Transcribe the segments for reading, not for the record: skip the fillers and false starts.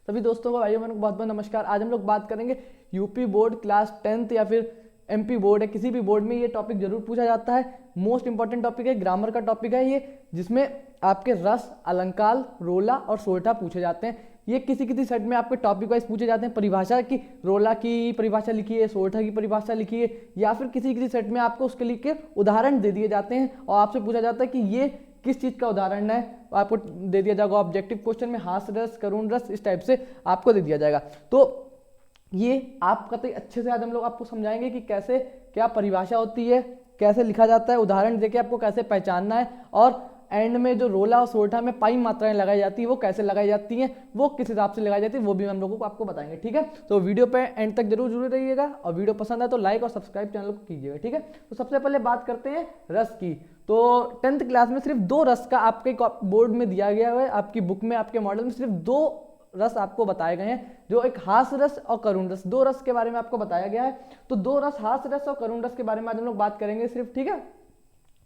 सभी दोस्तों को भाइयों बहनों को बहुत बहुत नमस्कार। आज हम लोग बात करेंगे यूपी बोर्ड क्लास 10th या फिर एमपी बोर्ड है, किसी भी बोर्ड में ये टॉपिक जरूर पूछा जाता है। मोस्ट इंपॉर्टेंट टॉपिक है, ग्रामर का टॉपिक है ये, जिसमें आपके रस, अलंकार, रोला और सोरठा पूछे जाते हैं। ये किसी किसी सेट में आपके टॉपिक वाइज पूछे जाते हैं। परिभाषा की, रोला की परिभाषा लिखिए, सोरठा की परिभाषा लिखिए, या फिर किसी किसी सेट में आपको उसके लिए उदाहरण दे दिए जाते हैं और आपसे पूछा जाता है कि ये किस चीज़ का उदाहरण है, आपको दे दिया जाएगा ऑब्जेक्टिव क्वेश्चन में। हास रस, करुण रस, इस टाइप से आपको दे दिया जाएगा। तो ये आप कतई अच्छे से आज हम लोग आपको समझाएंगे कि कैसे क्या परिभाषा होती है, कैसे लिखा जाता है, उदाहरण देके आपको कैसे पहचानना है, और एंड में जो रोला और सोरठा में पाई मात्राएं लगाई जाती है वो कैसे लगाई जाती हैं, वो किस हिसाब से लगाई जाती है, वो भी हम लोगों को आपको बताएंगे। ठीक है, तो वीडियो पे एंड तक जरूर रहिएगा, और वीडियो पसंद है तो लाइक और सब्सक्राइब चैनल को कीजिएगा। ठीक है, तो सबसे पहले बात करते हैं रस की। तो 10th क्लास में सिर्फ 2 रस का आपके बोर्ड में दिया गया है, आपकी बुक में, आपके मॉडल में सिर्फ 2 रस आपको बताए गए हैं, जो एक हास रस और करुण रस, 2 रस के बारे में आपको बताया गया है। तो 2 रस, हास रस और करुण रस के बारे में आज हम लोग बात करेंगे सिर्फ। ठीक है,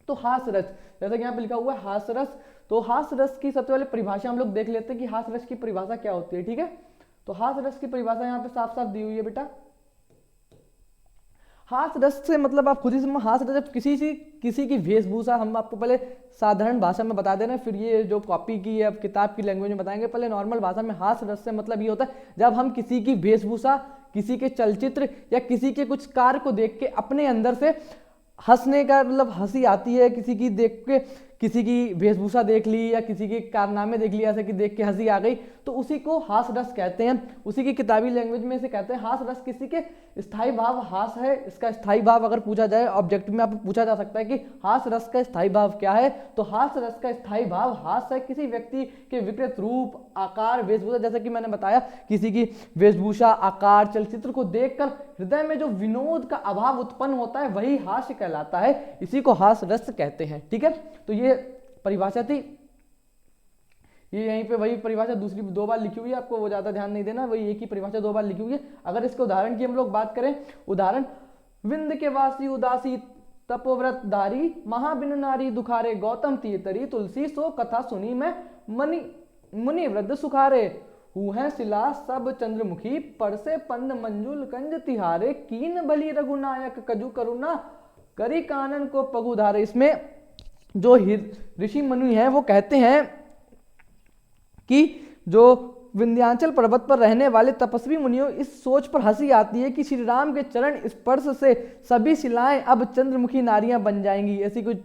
तो हास रस, जैसा कि यहाँ पे लिखा हुआ है हास रस, तो हास रस की सबसे पहले परिभाषा हम लोग देख लेते हैं कि हास रस की परिभाषा क्या होती है। ठीक है, तो हास रस की परिभाषा यहाँ पे साफ साफ दी हुई है बेटा। हास रस से मतलब आप खुद ही समझ, हास रस किसी की वेशभूषा, हम आपको पहले साधारण भाषा में बता दे रहे हैं, फिर ये जो कॉपी की या किताब की लैंग्वेज में बताएंगे। पहले नॉर्मल भाषा में हास रस से मतलब ये होता है जब हम किसी की वेशभूषा, किसी के चलचित्र या किसी के कुछ कार्य को देख के अपने अंदर से हंसने का, मतलब हंसी आती है, किसी की देख के, किसी की वेशभूषा देख ली या किसी के कारनामे देख लिया, ऐसे कि देख के हंसी आ गई, तो उसी को हास रस कहते हैं। उसी की किताबी लैंग्वेज में इसे कहते हैं हास रस। किसी के स्थायी भाव हास है, इसका स्थायी भाव अगर पूछा जाए ऑब्जेक्टिव में, आपको पूछा जा सकता है कि हास रस का स्थायी भाव क्या है, तो हास रस का स्थायी भाव हास है। किसी व्यक्ति के विकृत रूप, आकार, वेशभूषा, जैसा कि मैंने बताया, किसी की वेशभूषा, आकार, चलचित्र को देखकर हृदय में जो विनोद का अभाव उत्पन्न होता है वही हास्य कहलाता है, इसी को हास रस कहते हैं। ठीक है, तो ये परिभाषा थी। ये यहीं पे वही परिभाषा दूसरी 2 बार लिखी हुई है, आपको वो ज्यादा ध्यान नहीं देना, वही एक ही परिभाषा 2 बार लिखी हुई है। अगर इसके उदाहरण की हम लोग बात करें, उदाहरण, विंध्य के वासी उदासी तपोव्रत धारी, महाबिन नारी दुखारे, गौतम तीतरी तुलसी, सो कथा सुनी मैं मुनि वृद्ध सुखारे, हु है शिला सब चंद्रमुखी, परसे पंद मंजुल कंज तिहारे, कीन बलि रघुनायक कजु करुणा, करी कानन को पगुधारे। इसमें जो ऋषि मुनि हैं वो कहते हैं कि जो विंध्याचल पर्वत पर रहने वाले तपस्वी मुनियों, इस सोच पर हंसी आती है कि श्री राम के चरण स्पर्श से सभी शिलाएं अब चंद्रमुखी नारियां बन जाएंगी। ऐसी कुछ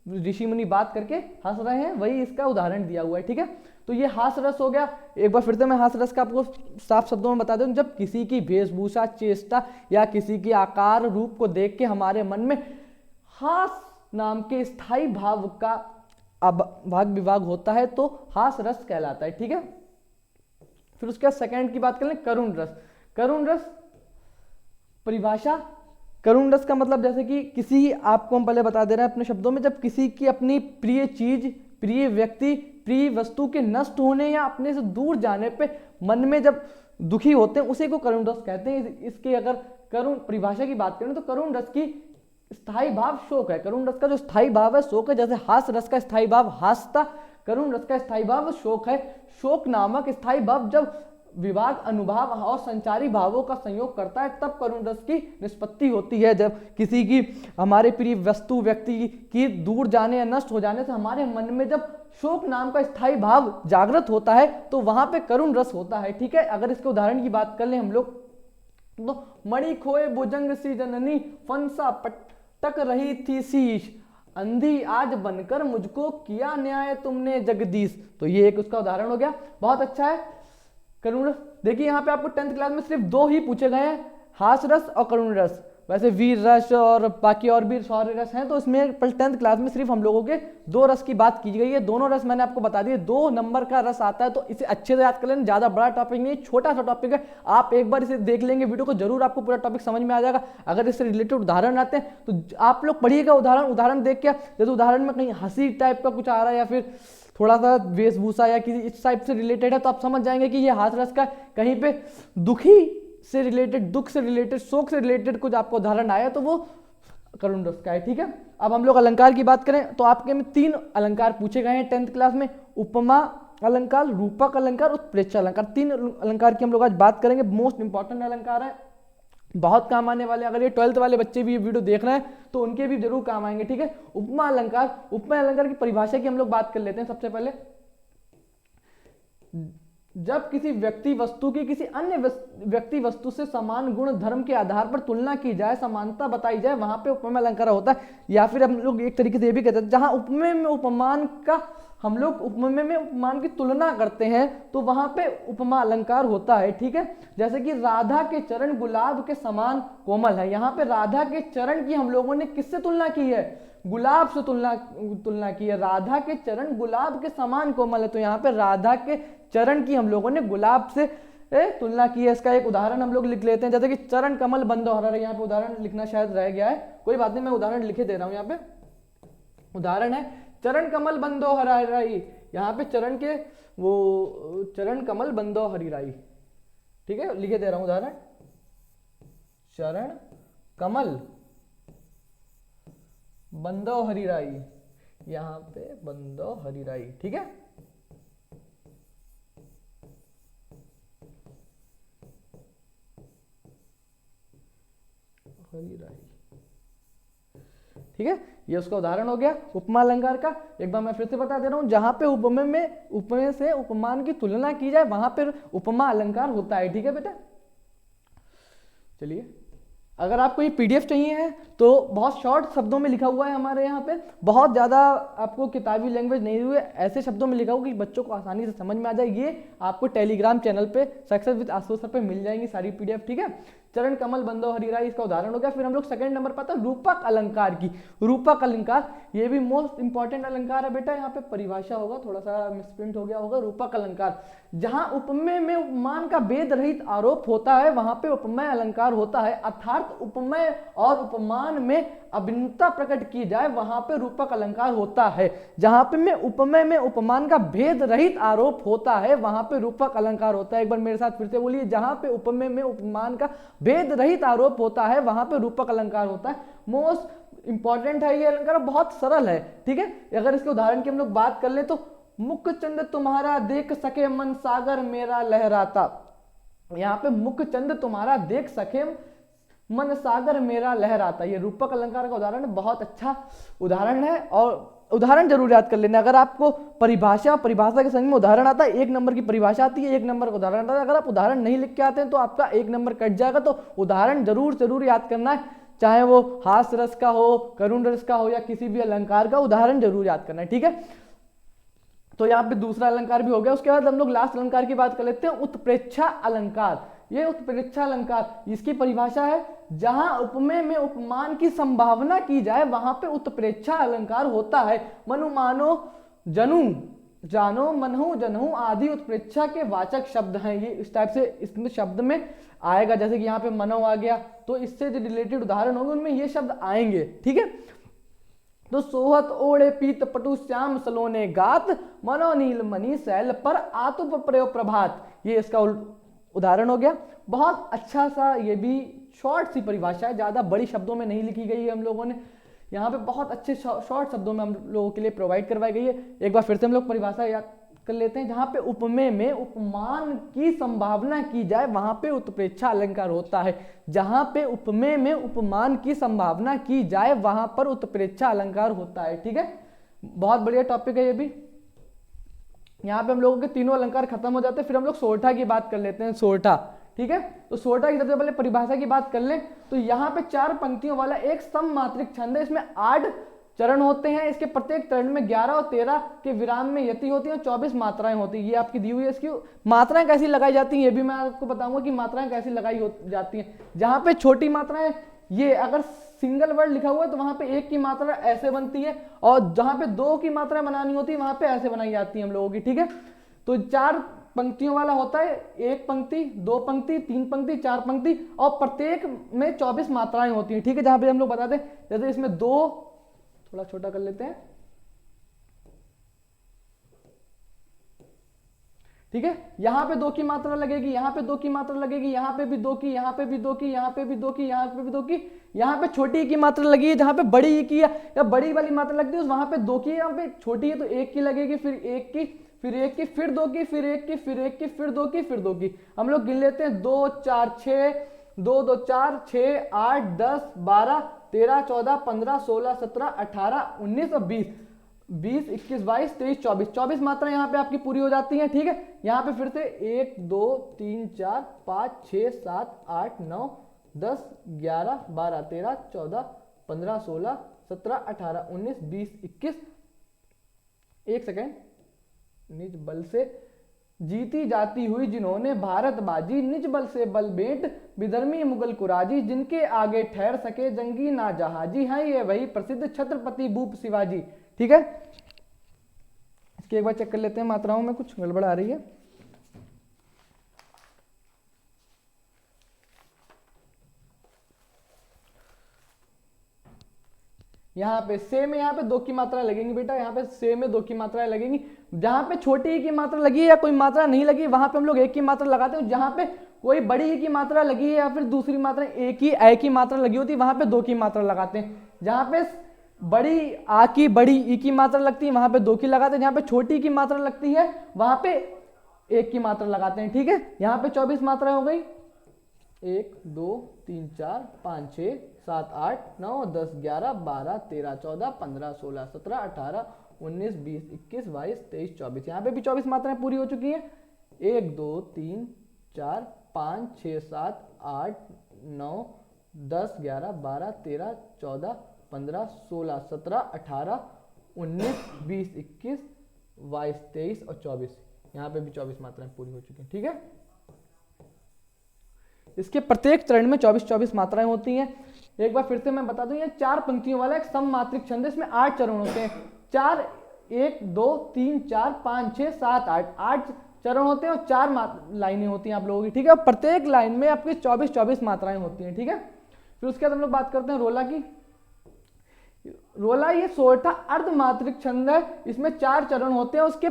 ऋषि मुनि बात करके हंस रहे हैं, वही इसका उदाहरण दिया हुआ है। ठीक है, तो ये हास रस हो गया। एक बार फिर से मैं हास रस का आपको साफ शब्दों में बता दूं, जब किसी की वेशभूषा, चेष्टा या किसी के आकार, रूप को देख के हमारे मन में हास नाम के स्थायी भाव का भाग विभाग होता है तो हास रस कहलाता है। ठीक है, फिर उसके बाद सेकंड की बात कर लें, करुण रस। करुण रस परिभाषा, करुण रस का मतलब, जैसे कि किसी, आपको हम पहले बता दे रहे हैं अपने शब्दों में, जब किसी की अपनी प्रिय चीज, प्रिय व्यक्ति, प्रिय वस्तु के नष्ट होने या अपने से दूर जाने पे मन में जब दुखी होते हैं, उसी को करुण रस कहते हैं। इसकी अगर करुण परिभाषा की बात करें तो करुण रस की स्थायी भाव शोक है। करुण रस का जो स्थायी भाव है शोक है। जैसे हास रस का स्थायी भाव हास्ता, करुण रस का स्थायी भाव शोक है। शोक नामक स्थायी भाव जब विभाग, अनुभाव और संचारी भावों का संयोग करता है तब करुण रस की निष्पत्ति होती है। जब किसी की, हमारे प्रिय वस्तु, व्यक्ति की दूर जाने या नष्ट हो जाने से हमारे मन में जब शोक नाम का स्थायी भाव जागृत होता है तो वहां पे करुण रस होता है। ठीक है, अगर इसके उदाहरण की बात कर ले हम लोग, तो मणि खोए भुजंग सी जननी, फंसा पटक रही थी शीश, अंधी आज बनकर मुझको किया न्याय तुमने जगदीश। तो ये एक उसका उदाहरण हो गया, बहुत अच्छा है। करुण रस, देखिए यहाँ पे आपको 10th क्लास में सिर्फ 2 ही पूछे गए हैं, हास रस और करुण रस। वैसे वीर रस और बाकी और भी शौर्य रस हैं, तो इसमें 10th क्लास में सिर्फ हम लोगों के 2 रस की बात की गई है। दोनों रस मैंने आपको बता दिए, 2 नंबर का रस आता है, तो इसे अच्छे से याद कर लेना। ज्यादा बड़ा टॉपिक नहीं, छोटा सा टॉपिक है। आप एक बार इसे देख लेंगे वीडियो को, जरूर आपको पूरा टॉपिक समझ में आ जाएगा। अगर इससे रिलेटेड उदाहरण आते हैं तो आप लोग पढ़िएगा, उदाहरण देख के, जैसे उदाहरण में कहीं हंसी टाइप का कुछ आ रहा है या फिर थोड़ा सा वेशभूषा या किसी इस टाइप से रिलेटेड है, तो आप समझ जाएंगे कि ये हास रस का, कहीं पे दुखी से रिलेटेड, दुख से रिलेटेड, शोक से रिलेटेड कुछ आपको उदाहरण आया तो वो करुण रस का है। ठीक है, अब हम लोग अलंकार की बात करें तो आपके में 3 अलंकार पूछे गए हैं 10th क्लास में, उपमा, अलंकार, रूपक अलंकार, उत्प्रेक्षा अलंकार, 3 अलंकार की हम लोग आज बात करेंगे। मोस्ट इंपॉर्टेंट अलंकार है, बहुत काम आने वाले। अगर ये 12th वाले बच्चे भी ये वीडियो देख रहे हैं तो उनके भी जरूर काम आएंगे, ठीक है। उपमा अलंकार, उपमा अलंकार की परिभाषा की हम लोग बात कर लेते हैं। सबसे पहले, जब किसी व्यक्ति वस्तु की किसी अन्य व्यक्ति वस्तु से समान गुण धर्म के आधार पर तुलना की जाए, समानता बताई जाए, वहां पे उपमा अलंकार होता है। या फिर हम लोग एक तरीके से ये भी कहते हैं, जहां उपमेय में उपमान का हम लोग उपमेय में उपमान की तुलना करते हैं तो वहां पे उपमा अलंकार होता है, ठीक है। जैसे कि राधा के चरण गुलाब के समान कोमल है, यहाँ पे राधा के चरण की हम लोगों ने किससे तुलना की है? गुलाब से तुलना की है। राधा के चरण गुलाब के समान कोमल है, तो यहाँ पे राधा के चरण की हम लोगों ने गुलाब से तुलना की है। इसका एक उदाहरण हम लोग लिख लेते हैं, जैसे कि चरण कमल बंदो हरा। यहाँ पे उदाहरण लिखना शायद रह गया है, कोई बात नहीं, मैं उदाहरण लिखे दे रहा हूँ। यहाँ पे उदाहरण है चरण कमल बंदो हरिराई, यहाँ पे चरण के वो चरण कमल बंदो हरिराई, ठीक है, लिखे दे रहा हूं उदाहरण, चरण कमल बंदो हरिराई, यहाँ पे बंदो हरिराई, ठीक है। हरिराई, ठीक है, ये उसका उदाहरण हो गया उपमा अलंकार का। एक बार मैं फिर से बता दे रहा हूं, जहां पे उपमेय से उपमान की तुलना की जाए वहां पर उपमा अलंकार होता है, ठीक है बेटा। चलिए, अगर आपको ये पीडीएफ चाहिए है तो बहुत शॉर्ट शब्दों में लिखा हुआ है हमारे यहाँ पे, बहुत ज़्यादा आपको किताबी लैंग्वेज नहीं हुए, ऐसे शब्दों में लिखा हुआ कि बच्चों को आसानी से समझ में आ जाए। ये आपको टेलीग्राम चैनल पे सक्सेस विद आशुतोष सर पे मिल जाएंगी सारी पीडीएफ, ठीक है। चरण कमल बंदो हरिराई इसका उदाहरण हो गया। फिर हम लोग सेकंड नंबर पर आता है रूपक अलंकार की। रूपक अलंकार ये भी मोस्ट इंपॉर्टेंट अलंकार है बेटा, यहाँ पे परिभाषा होगा, थोड़ा सा मिसप्रिंट हो गया होगा। रूपक अलंकार, जहां उपमेय में उपमान का भेद रहित आरोप होता है वहां पे उपमेय अलंकार होता है, अर्थात उपमेय और उपमान में अभिन्नता प्रकट की जाए वहां पे रूपक अलंकार होता है। जहां पे में उपमेय में उपमान का भेद रहित आरोप होता है वहां पे रूपक अलंकार होता है। एक बार मेरे साथ फिर से बोलिए, जहां पे उपमेय में उपमान का भेद रहित आरोप होता है वहां पे रूपक अलंकार होता है। मोस्ट इंपॉर्टेंट है ये अलंकार, बहुत सरल है, ठीक है। अगर इसके उदाहरण की हम लोग बात कर ले तो, मुख चंद तुम्हारा देख सके मन सागर मेरा लहराता, यहाँ पे मुख चंद तुम्हारा देख सके मन सागर मेरा लहराता, ये रूपक अलंकार का उदाहरण है, बहुत अच्छा उदाहरण है। और उदाहरण जरूर याद कर लेना। अगर आपको परिभाषा के संग में उदाहरण आता है, 1 नंबर की परिभाषा आती है, 1 नंबर का उदाहरण आता है। अगर आप उदाहरण नहीं लिख के आते हैं तो आपका 1 नंबर कट जाएगा। तो उदाहरण जरूर याद करना है, चाहे वो हास्य रस का हो, करुण रस का हो, या किसी भी अलंकार का उदाहरण जरूर याद करना है, ठीक है। तो यहाँ पे दूसरा अलंकार भी हो गया। उसके बाद हम लोग लास्ट अलंकार की बात कर लेते हैं, उत्प्रेक्षा अलंकार। ये उत्प्रेक्षा अलंकार, इसकी परिभाषा है, जहां उपमेय में उपमान की संभावना की जाए वहां पे उत्प्रेक्षा अलंकार होता है। मनु मानो जनु जानो मनहु जनहु आदि उत्प्रेक्षा के वाचक शब्द हैं। ये इस टाइप से इसमें शब्द में आएगा, जैसे कि यहाँ पे मनो आ गया, तो इससे जो रिलेटेड उदाहरण होंगे उनमें ये शब्द आएंगे, ठीक है। तो सोहत ओढ़े पीत पटु श्याम सलोने गात, मनो नील मणि शैल पर आतुप प्रयोग प्रभात, ये इसका उदाहरण हो गया। बहुत अच्छा सा, ये भी शॉर्ट सी परिभाषा है, ज्यादा बड़ी शब्दों में नहीं लिखी गई है हम लोगों ने, यहाँ पे बहुत अच्छे शॉर्ट शब्दों में हम लोगों के लिए प्रोवाइड करवाई गई है। एक बार फिर से हम लोग परिभाषा याद कर लेते हैं, जहां पे उपमेय में उपमान की संभावना की जाए वहां पे उत्प्रेक्षा अलंकार होता है। जहां पे उपमेय में उपमान की संभावना की जाए वहां पर उत्प्रेक्षा अलंकार होता है, ठीक है। बहुत बढ़िया टॉपिक है ये भी। यहाँ पे हम लोगों के तीनों अलंकार खत्म हो जाते हैं। फिर हम लोग सोरठा की बात कर लेते हैं, सोरठा, ठीक है। तो सोरठा की सबसे पहले परिभाषा की बात कर लें तो यहाँ पे 4 पंक्तियों वाला एक सममात्रिक छंद है। इसमें 8 चरण होते हैं, इसके प्रत्येक चरण में 11 और 13 के विराम में यति होती है, 24 मात्राएं होती है। ये आपकी दी हुई है। इसकी मात्राएं कैसी लगाई जाती हैं ये भी मैं आपको बताऊंगा कि मात्राएं कैसी लगाई जाती हैं। जहां पे छोटी मात्राएं, ये अगर सिंगल वर्ड लिखा हुआ है तो वहां पे 1 की मात्रा ऐसे बनती है, और जहां पे 2 की मात्रा बनानी होती है वहां पे ऐसे बनाई जाती है हम लोगों की, ठीक है। तो 4 पंक्तियों वाला होता है, 1 पंक्ति, 2 पंक्ति, 3 पंक्ति, 4 पंक्ति, और प्रत्येक में 24 मात्राएं होती हैं, ठीक है। जहां पे हम लोग बताते हैं, जैसे इसमें 2, थोड़ा छोटा कर लेते हैं, ठीक है। यहां पे 2 की मात्रा लगेगी, यहां पे 2 की मात्रा लगेगी, यहां पे भी 2 की, यहां पे भी 2 की, यहां पे भी 2 की, यहां पे भी 2 की, यहां पे छोटी की मात्रा लगी है, जहां पे बड़ी की या बड़ी वाली मात्रा लगती है वहां पे 2 की, यहाँ पे छोटी है तो 1 की लगेगी, फिर 1 की, फिर 1 की, फिर 2 की, फिर 1 की, फिर 1 की, फिर 2 की, फिर 2 की। हम लोग गिन लेते हैं, 2 4 6, 2 2 4 6 8 10 12 13 14 15 16 17 18 19 और 20, 20 21 22 23 24, 24 मात्रा यहाँ पे आपकी पूरी हो जाती है। ठीक है, यहाँ पे फिर से 1 2 3 4 5 6 7 8 9 10 11 12 13 14 15 16 17 18 19 20 21, एक सेकेंड, निज बल से जीती जाती हुई जिन्होंने भारत बाजी, निज बल से बल भेंट विधर्मी मुगल कुराजी, जिनके आगे ठहर सके जंगी ना जहाजी, हैं ये वही प्रसिद्ध छत्रपति भूप शिवाजी। ठीक है, इसके एक बार चेक कर लेते हैं, मात्राओं में कुछ गड़बड़ आ रही है। यहाँ पे सेम है, यहाँ पे 2 की मात्रा लगेंगी बेटा, यहाँ पे सेम में 2 की मात्राएं लगेंगी। जहां पे छोटी ई की मात्रा लगी है या कोई मात्रा नहीं लगी, वहां पे हम लोग 1 की मात्रा लगाते हैं। जहां पे कोई बड़ी ई की मात्रा लगी है या फिर दूसरी मात्रा एक ही ए की मात्रा लगी होती है, वहां पे 2 की मात्रा लगाते हैं। जहां पे बड़ी आ की बड़ी ई की मात्रा लगती है, वहां पे 2 की लगाते हैं। जहां पे छोटी की मात्रा लगती है, वहां पे 1 की मात्रा लगाते हैं। ठीक है, यहाँ पे 24 मात्राएं हो गई, 1 2 3 4 5 6 7 8 9 10 11 12 13 14 15 16 17 18 19 20 21 22 23 24, यहाँ पे भी 24 मात्राएं पूरी हो चुकी हैं। 1 2 3 4 5 6 7 8 9 10 11 12 13 14 15 16 17 18 19 20 21 22 23 और 24, यहाँ पे भी 24 मात्राएं पूरी हो चुकी हैं। ठीक है, इसके प्रत्येक चरण में 24-24 मात्राएं होती हैं। एक बार फिर से मैं बता दूं, ये 4 पंक्तियों वाला एक सममात्रिक छंद है, इसमें 8 चरण होते हैं। 4 1 2 3 4 5 6 7 8 चरण होते हैं और 4 लाइनें होती हैं आप लोगों की। ठीक है, और प्रत्येक लाइन में आपकी 24-24 मात्राएं होती हैं। ठीक है, फिर उसके बाद हम लोग बात करते हैं रोला की। रोला ये 16वां अर्धमात्रिक छंद है, इसमें 4 चरण होते हैं। उसके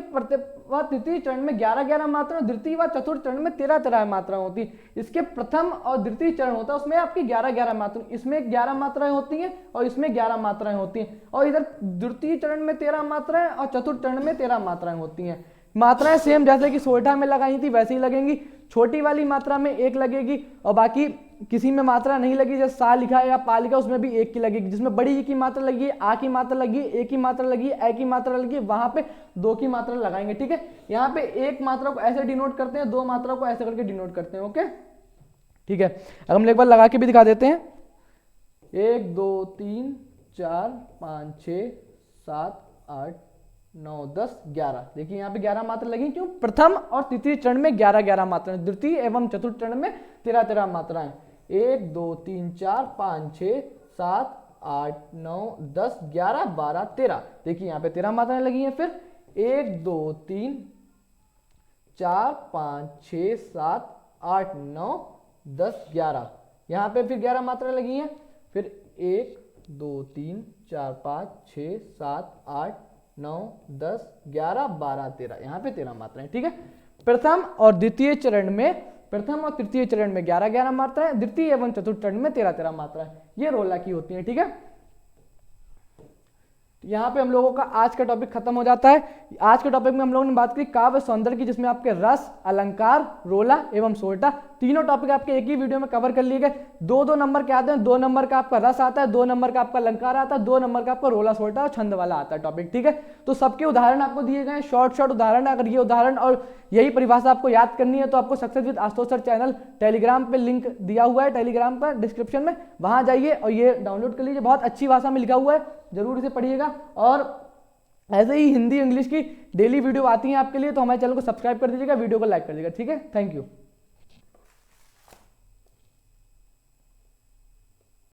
तृतीय चरण में 11-11 मात्रा, द्वितीय व चतुर्थ चरण में 13-13 मात्रा होती है। इसके प्रथम और द्वितीय चरण होता है, उसमें आपकी 11-11 मात्रा, इसमें 11 मात्राएं होती हैं और इसमें 11 मात्राएं होती हैं। और इधर द्वितीय चरण में 13 मात्राएं और चतुर्थ चरण में 13 मात्राएं होती हैं। मात्राएं सेम जैसे कि 16 में लगाई थी वैसे ही लगेंगी। छोटी वाली मात्रा में 1 लगेगी और बाकी किसी में मात्रा नहीं लगी, जैसे सा लिखा है या पा लिखा, उसमें भी 1 की लगेगी। जिसमें बड़ी ई की मात्रा लगी है, आ की मात्रा लगी है, ए की मात्रा लगी है, ए की मात्रा लगी है, वहां पे 2 की मात्रा लगाएंगे। ठीक है, यहाँ पे 1 मात्रा को ऐसे डिनोट करते हैं, 2 मात्रा को ऐसे करके डिनोट करते हैं। ओके, ठीक है, अब हम एक बार लगा के भी दिखा देते हैं। 1 2 3 4 5 6 7 8 9 10 11, देखिए यहाँ पे 11 मात्रा लगी। क्यों? प्रथम और तृतीय चरण में 11-11 मात्राएं, द्वितीय एवं चतुर्थ चरण में 13-13 मात्राएं। 1 2 3 4 5 6 7 8 9 10 11 12 13, देखिए यहाँ पे 13 मात्राएं लगी हैं। फिर 1 2 3 4 5 6 7 8 9 10 11, यहाँ पे फिर 11 मात्राएं लगी हैं। फिर 1 2 3 4 5 6 7 8 9 10 11 12 13, यहाँ पे 13 मात्राएं। ठीक है, प्रथम और द्वितीय चरण में, प्रथम और तृतीय चरण में 11-11 मात्राएं, द्वितीय एवं चतुर्थ चरण में 13-13 मात्राएं, ये रोला की होती हैं। ठीक है, यहाँ पे हम लोगों का आज का टॉपिक खत्म हो जाता है। आज के टॉपिक में हम लोगों ने बात की काव्य सौंदर्य की, जिसमें आपके रस, अलंकार, रोला एवं सोरठा, तीनों टॉपिक आपके एक ही वीडियो में कवर कर लिए गए। 2-2 नंबर के आते हैं, 2 नंबर का आपका रस आता है, 2 नंबर का आपका अलंकार आता है, 2 नंबर का आपका रोला सोरठा और छंद वाला आता है टॉपिक। ठीक है, तो सबके उदाहरण आपको दिए गए, शॉर्ट उदाहरण। अगर ये उदाहरण और यही परिभाषा आपको याद करनी है तो आपको success with Ashutosh sir channel Telegram पे लिंक दिया हुआ है, टेलीग्राम पर डिस्क्रिप्शन में, वहां जाइए और ये डाउनलोड कर लीजिए। बहुत अच्छी भाषा में लिखा हुआ है, जरूर इसे पढ़िएगा। और ऐसे ही हिंदी इंग्लिश की डेली वीडियो आती है आपके लिए, तो हमारे चैनल को सब्सक्राइब कर दीजिएगा, वीडियो को लाइक कर दीजिएगा। ठीक है, थैंक यू।